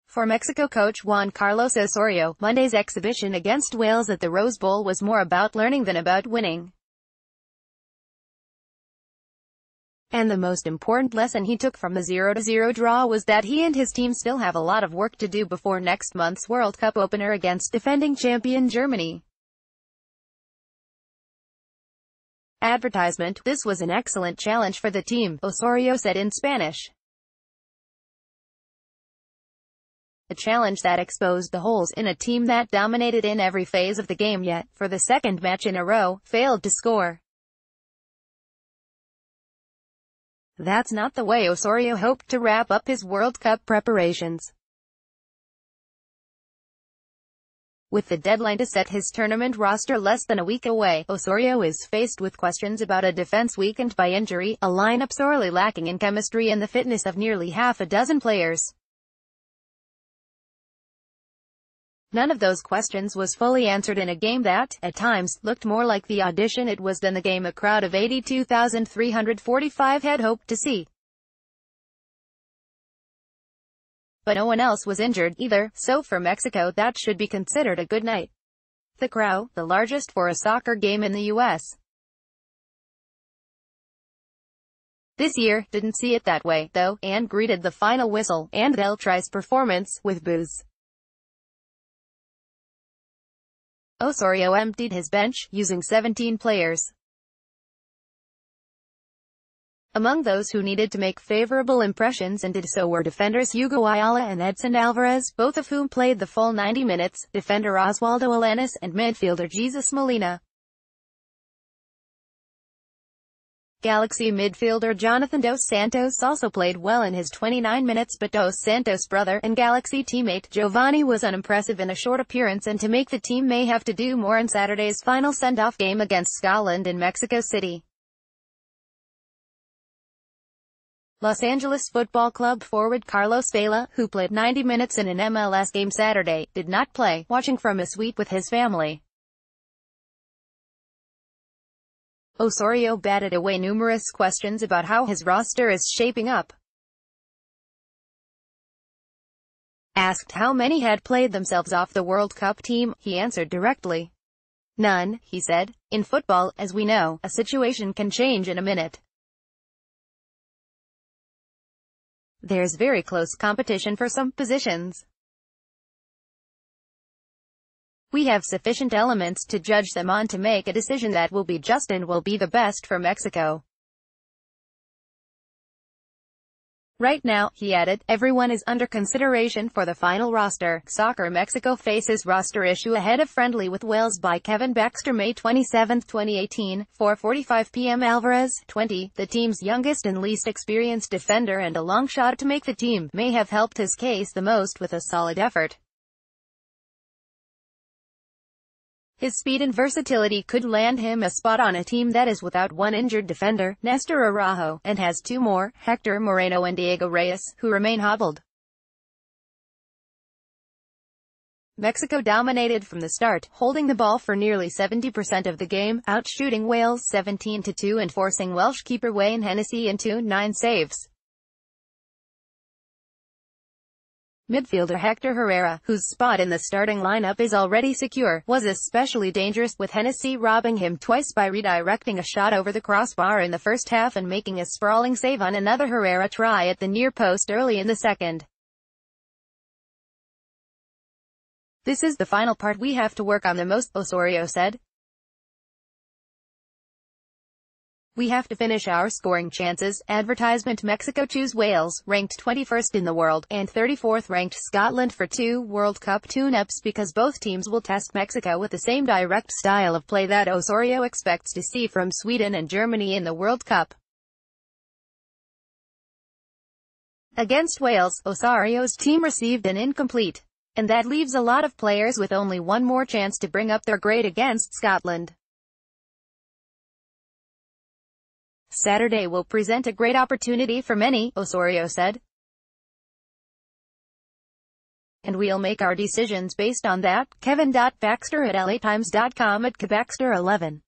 For Mexico coach Juan Carlos Osorio, Monday's exhibition against Wales at the Rose Bowl was more about learning than about winning. And the most important lesson he took from the 0-0 draw was that he and his team still have a lot of work to do before next month's World Cup opener against defending champion Germany. Advertisement: This was an excellent challenge for the team, Osorio said in Spanish. A challenge that exposed the holes in a team that dominated in every phase of the game yet, for the second match in a row, failed to score. That's not the way Osorio hoped to wrap up his World Cup preparations. With the deadline to set his tournament roster less than a week away, Osorio is faced with questions about a defense weakened by injury, a lineup sorely lacking in chemistry and the fitness of nearly half a dozen players. None of those questions was fully answered in a game that, at times, looked more like the audition it was than the game a crowd of 82,345 had hoped to see. But no one else was injured, either, so for Mexico that should be considered a good night. The crowd, the largest for a soccer game in the U.S. this year, didn't see it that way, though, and greeted the final whistle, and El Tri's performance, with boos. Osorio emptied his bench, using 17 players. Among those who needed to make favorable impressions and did so were defenders Hugo Ayala and Edson Alvarez, both of whom played the full 90 minutes, defender Oswaldo Alanis, and midfielder Jesus Molina. Galaxy midfielder Jonathan Dos Santos also played well in his 29 minutes, but Dos Santos' brother and Galaxy teammate Giovanni was unimpressive in a short appearance, and to make the team may have to do more in Saturday's final send-off game against Scotland in Mexico City. Los Angeles Football Club forward Carlos Vela, who played 90 minutes in an MLS game Saturday, did not play, watching from a suite with his family. Osorio batted away numerous questions about how his roster is shaping up. Asked how many had played themselves off the World Cup team, he answered directly. None, he said. In football, as we know, a situation can change in a minute. There's very close competition for some positions. We have sufficient elements to judge them on to make a decision that will be just and will be the best for Mexico. Right now, he added, everyone is under consideration for the final roster. Soccer Mexico faces roster issue ahead of friendly with Wales by Kevin Baxter May 27, 2018, 4:45 p.m. Alvarez, 20, the team's youngest and least experienced defender and a long shot to make the team, may have helped his case the most with a solid effort. His speed and versatility could land him a spot on a team that is without one injured defender, Nestor Araujo, and has two more, Hector Moreno and Diego Reyes, who remain hobbled. Mexico dominated from the start, holding the ball for nearly 70% of the game, outshooting Wales 17-2 and forcing Welsh keeper Wayne Hennessy into 9 saves. Midfielder Hector Herrera, whose spot in the starting lineup is already secure, was especially dangerous, with Hennessy robbing him twice by redirecting a shot over the crossbar in the first half and making a sprawling save on another Herrera try at the near post early in the second. This is the final part we have to work on the most, Osorio said. We have to finish our scoring chances. Advertisement: Mexico choose Wales, ranked 21st in the world, and 34th ranked Scotland for 2 World Cup tune-ups because both teams will test Mexico with the same direct style of play that Osorio expects to see from Sweden and Germany in the World Cup. Against Wales, Osorio's team received an incomplete, and that leaves a lot of players with only one more chance to bring up their grade against Scotland. Saturday will present a great opportunity for many, Osorio said. And we'll make our decisions based on that. Kevin.Baxter at LATimes.com at Kbaxter11